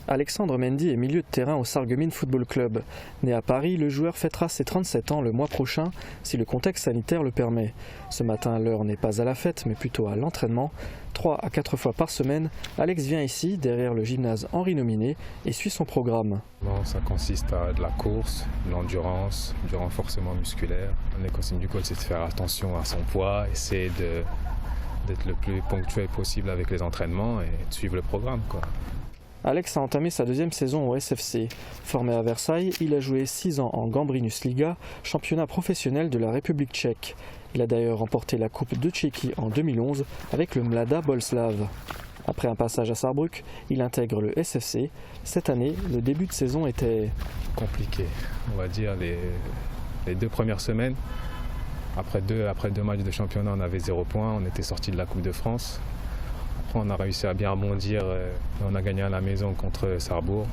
Alexandre Mendy est milieu de terrain au Sarreguemines Football Club. Né à Paris, le joueur fêtera ses 37 ans le mois prochain, si le contexte sanitaire le permet. Ce matin, l'heure n'est pas à la fête, mais plutôt à l'entraînement. 3 à 4 fois par semaine, Alex vient ici, derrière le gymnase Henri Nominé, et suit son programme. Ça consiste à de la course, de l'endurance, du renforcement musculaire. Les consignes du coach, c'est de faire attention à son poids, essayer d'être le plus ponctuel possible avec les entraînements et de suivre le programme, quoi. Alex a entamé sa deuxième saison au SFC. Formé à Versailles, il a joué 6 ans en Gambrinus Liga, championnat professionnel de la République tchèque. Il a d'ailleurs remporté la Coupe de Tchéquie en 2011 avec le Mlada Boleslav. Après un passage à Sarrebruck, il intègre le SFC. Cette année, le début de saison était compliqué. On va dire les 2 premières semaines. Après deux matchs de championnat, on avait 0 points. On était sorti de la Coupe de France. On a réussi à bien rebondir, on a gagné à la maison contre Sarrebourg.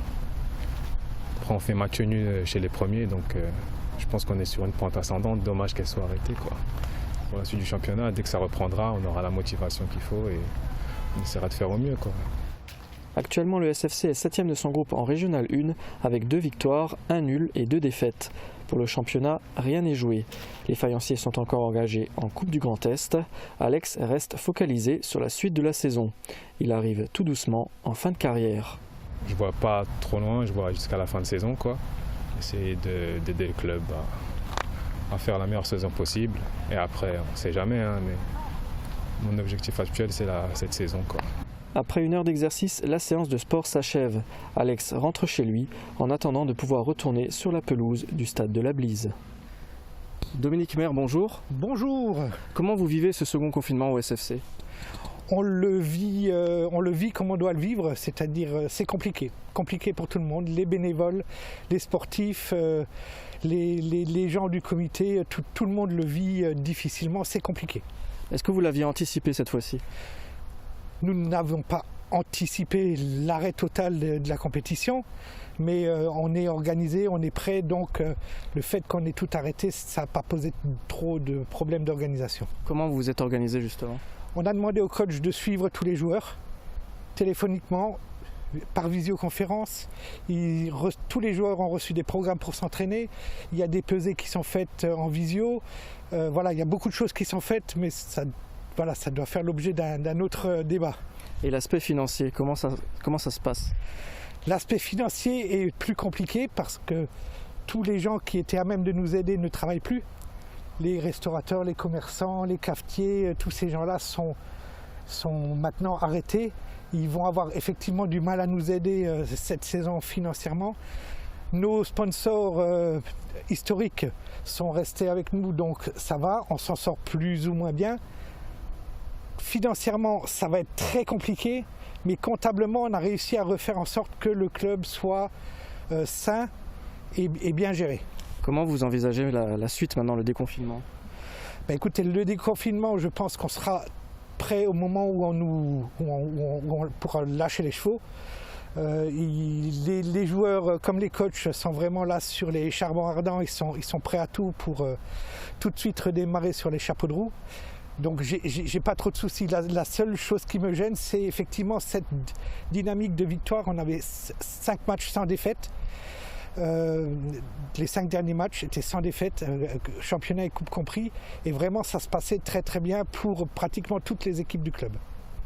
Après on fait match nul chez les premiers, donc je pense qu'on est sur une pente ascendante, dommage qu'elle soit arrêtée, quoi. Pour la suite du championnat, dès que ça reprendra, on aura la motivation qu'il faut et on essaiera de faire au mieux, quoi. Actuellement, le SFC est 7e de son groupe en Régional 1 avec 2 victoires, 1 nul et 2 défaites. Pour le championnat, rien n'est joué. Les faïenciers sont encore engagés en Coupe du Grand Est. Alex reste focalisé sur la suite de la saison. Il arrive tout doucement en fin de carrière. Je vois pas trop loin, je vois jusqu'à la fin de saison, quoi. Essayer d'aider le club à faire la meilleure saison possible. Et après, on ne sait jamais, hein, mais mon objectif actuel, c'est cette saison, quoi. Après 1 heure d'exercice, la séance de sport s'achève. Alex rentre chez lui en attendant de pouvoir retourner sur la pelouse du stade de la Blise. Dominique Maire, bonjour. Bonjour. Comment vous vivez ce second confinement au SFC ? On le vit comme on doit le vivre, c'est-à-dire c'est compliqué. Compliqué pour tout le monde, les bénévoles, les sportifs, les gens du comité, tout le monde le vit difficilement, c'est compliqué. Est-ce que vous l'aviez anticipé cette fois-ci ? Nous n'avons pas anticipé l'arrêt total de la compétition, mais on est organisé, on est prêt, donc le fait qu'on ait tout arrêté, ça n'a pas posé trop de problèmes d'organisation. Comment vous vous êtes organisé justement ? On a demandé au coach de suivre tous les joueurs, téléphoniquement, par visioconférence. Tous les joueurs ont reçu des programmes pour s'entraîner. Il y a des pesées qui sont faites en visio. Voilà, il y a beaucoup de choses qui sont faites, mais ça doit faire l'objet d'un autre débat. Et l'aspect financier, comment ça se passe ? L'aspect financier est plus compliqué parce que tous les gens qui étaient à même de nous aider ne travaillent plus. Les restaurateurs, les commerçants, les cafetiers, tous ces gens-là sont maintenant arrêtés. Ils vont avoir effectivement du mal à nous aider cette saison financièrement. Nos sponsors historiques sont restés avec nous, donc ça va, on s'en sort plus ou moins bien. Financièrement, ça va être très compliqué, mais comptablement, on a réussi à refaire en sorte que le club soit sain et bien géré. Comment vous envisagez la suite maintenant, le déconfinement ? Écoutez, le déconfinement, je pense qu'on sera prêt au moment où on pourra lâcher les chevaux. Les joueurs comme les coachs sont vraiment là sur les charbons ardents, ils sont prêts à tout pour tout de suite redémarrer sur les chapeaux de roue. Donc j'ai pas trop de soucis. La seule chose qui me gêne, c'est effectivement cette dynamique de victoire. On avait 5 matchs sans défaite. Les 5 derniers matchs étaient sans défaite, championnat et coupe compris. Et vraiment, ça se passait très très bien pour pratiquement toutes les équipes du club.